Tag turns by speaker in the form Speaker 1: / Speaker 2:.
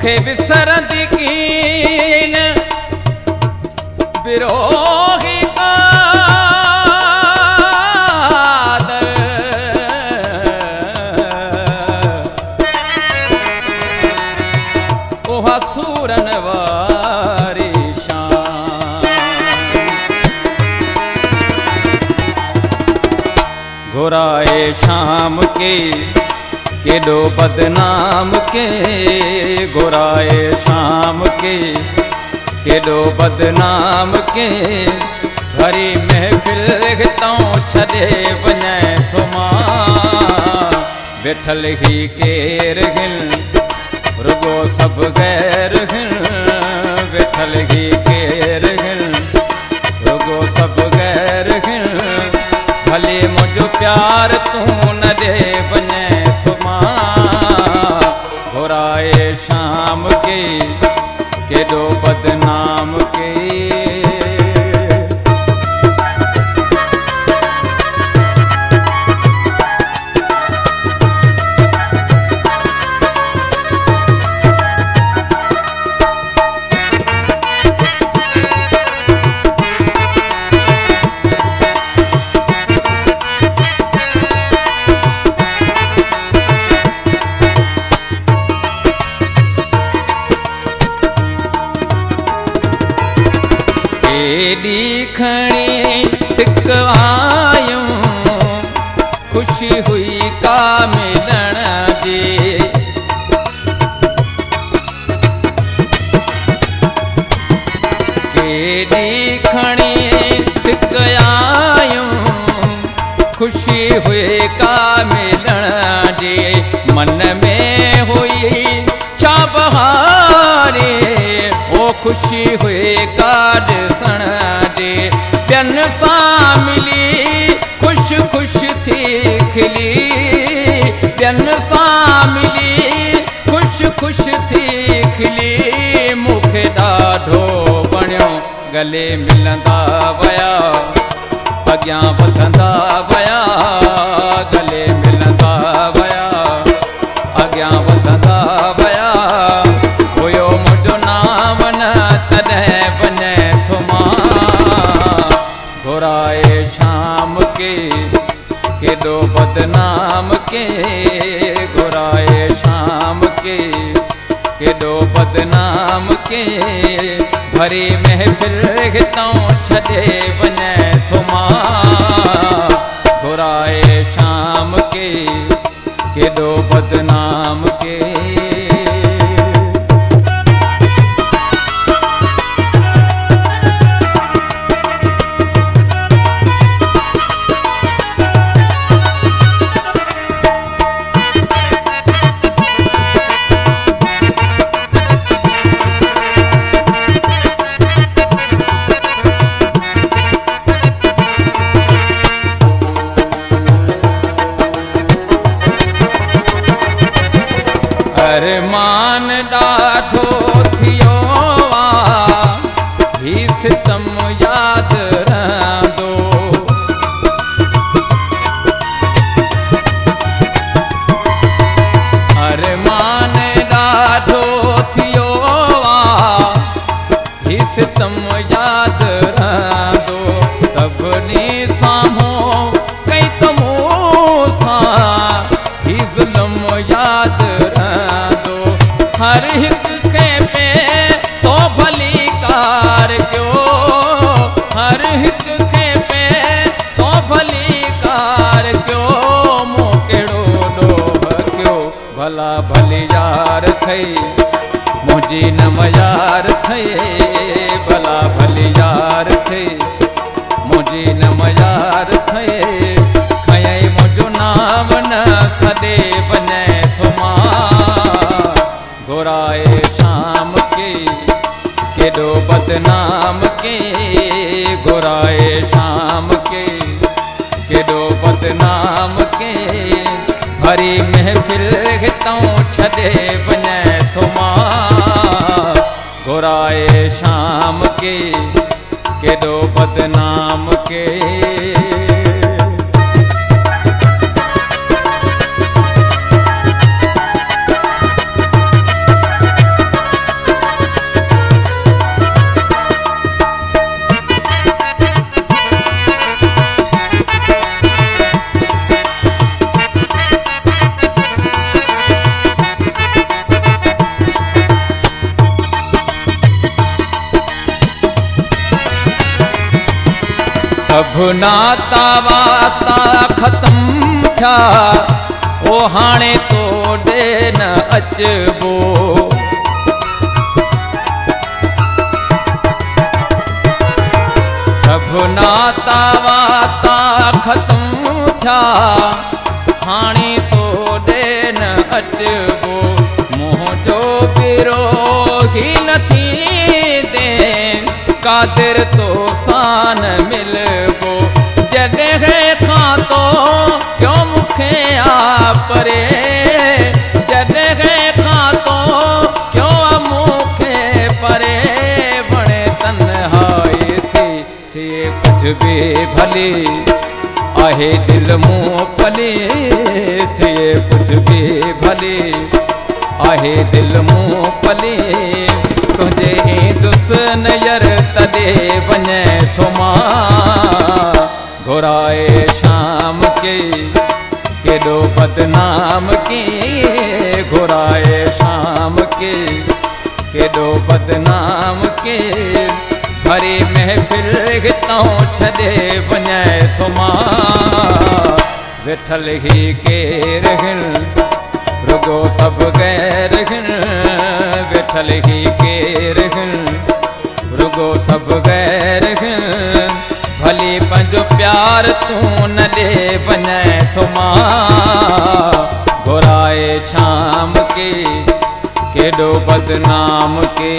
Speaker 1: मुखे विसरंदी कीन बिरोही कादर ओहा सूरन वारी शान घुराए शाम के केडो बदनाम के घुराए शाम के केडो बदनाम के भरी महफिल हितों छॾे वञे थो मां वेठल ही केर हिन रुगो सब गैर हिन वेठल ही केर हिन रुगो सब गैर हिन भले मुझो प्यार तू न दे वञे थो मां घुराए शाम के केडो बदनाम के एडी खणी सिक आयूं खुशी हुई का मिलण जी एडी खणी सिक आयूं खुशी हुई का मिलण जी मन में हुई छा बहारे ओ खुशी हुई का ॾिसण जे ॿियनि सां मिली खुश खुश थी खिली ॿियनि सां मिली खुश खुश थी खिली मूंखे ॾाढो वणियो गले मिलंदा विया अॻियां वधंदा विया गले मिलंदा विया अॻियां वधंदा विया हुयो मुंहिंजो नाम न तॾहिं वञे थो मां घुराए शाम के केडो बदनाम के घुराए शाम के केडो बदनाम के भरी महफिल हितों छॾे वञे थो मां घुराए शाम के केडो बदनाम के अरमान ॾाढो थियो ही सितम याद रहंदो अरमान ॾाढो थियो ही सितम याद रहंदो सभिनी साम्हूं कई त मूं सां ही ज़ुल्म याद हर हिक खे पे तो भली कार क्यों हर हिक खे पे तो भली कार क्यों मूं केड़ो ॾोह क्यों भला भली यार थई मुंहिंजी न मयार थई भला भली यार थई मुंहिंजी न मयार थई खयई मुंहिंजो नाम न सॾे वञे थो मां घुराए शाम के केडो बदनाम के घुराए शाम के केडो बदनाम के भरी महफिल हितों छॾे वञे थो मां घुराए शाम के केडो बदनाम के सभु नाता वाता ख़त्म थिया, ओ हाणे तोड़े न अचबो। सभु नाता वाता ख़त्म थिया, हाणे तोड़े न अचबो। मुंहिंजो विरोही न थींदे, कादिर तो सान मिलबो। जॾहिं खां तो क्यों मुखे आ परे, जॾहिं खां तो क्यों मुखे परे। बणे तन्हाई थी कुछ भी भली, आहे दिल मूं पली थिए कुछ भी भली, आहे दिल मूं पली। तुझे दुसन यर तदे वञे थो मां, घुराए शाम के केॾो बदनाम के, घुराए शाम के केॾो बदनाम के। भरी महफ़िल हितां छॾे वञे थो मां, वेठल ही केर हिन रुगो सब गैर हिन, वेठल ही केर हिन रुगो सब गैर हिन। भली पंहिंजो प्यार तूं न ॾे वञे थो मां, घुराए शाम के केॾो बदनाम के।